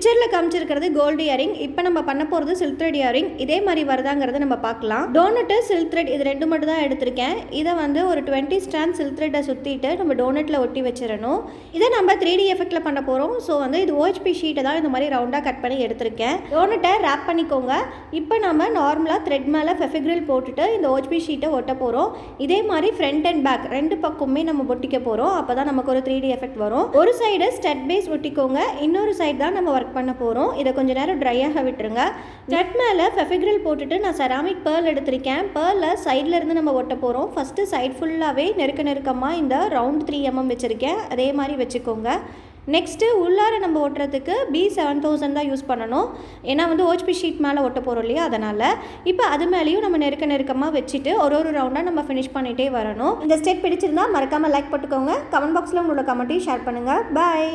பிக்சரில் காமிச்சிருக்கிறது gold earring. இப்போ நம்ம பண்ண போகிறது சில்க் த்ரெட் இயரிங். இதே மாதிரி வருதாங்கிறத நம்ம பார்க்கலாம். டோனட்டு சில்க் த்ரெட் இது 2 மட்டும் தான் எடுத்திருக்கேன். இதை வந்து ஒரு 20 ஸ்டாண்ட் சில்க் த்ரெட்டை சுற்றிட்டு நம்ம டோனட்டில் ஒட்டி வச்சிடணும். இதை நம்ம 3D எஃபெக்டில் பண்ண போகிறோம். ஸோ வந்து இது OHP ஷீட்டை தான் இந்த மாதிரி ரவுண்டாக கட் பண்ணி எடுத்திருக்கேன். டோனட்டை ரேப் பண்ணிக்கோங்க. இப்போ நம்ம நார்மலாக த்ரெட் மேலே ஃபெஃபிக்ரில் போட்டுட்டு இந்த OHP ஷீட்டை ஒட்ட போகிறோம். இதே மாதிரி ஃப்ரண்ட் அண்ட் பேக் 2 பக்கமுமே நம்ம ஒட்டிக்க போகிறோம். அப்போ தான் நமக்கு ஒரு 3D எஃபெக்ட் வரும். ஒரு சைடு ஸ்டட் பேஸ் ஒட்டிக்கோங்க, இன்னொரு சைடு தான் நம்ம ஒர்க் பண்ண போகிறோம். இதை கொஞ்சம் நேரம் ட்ரையாக விட்டுருங்க. ஸ்டட் மேலே ஃபெஃபிக்ரில் போட்டுட்டு நான் செராமிக் பேர்ல் எடுத்திருக்கேன். பேர்லில் சைடில் இருந்து நம்ம ஒட்ட போகிறோம். ஃபஸ்ட்டு சைட் ஃபுல்லாகவே நெருக்கமாக இந்த ரவுண்ட் 3 mm வச்சுருக்கேன். அதே மாதிரி வச்சுக்கோங்க. நெக்ஸ்ட்டு உள்ளார நம்ம ஒட்டுறதுக்கு B7000 தான் யூஸ் பண்ணணும். ஏன்னா வந்து OHP ஷீட் மேலே ஒட்ட போகிறோம் இல்லையா, அதனால். இப்போ அது மேலேயும் நம்ம நெருக்கமாக வச்சுட்டு ஒரு ரவுண்டாக நம்ம ஃபினிஷ் பண்ணிகிட்டே வரணும். இந்த ஸ்டெப் பிடிச்சிருந்தா மறக்காமல் லைக் போட்டுக்கோங்க. கமெண்ட் பாக்ஸில் உங்களோட கமெண்ட்டையும் ஷேர் பண்ணுங்கள். பாய்.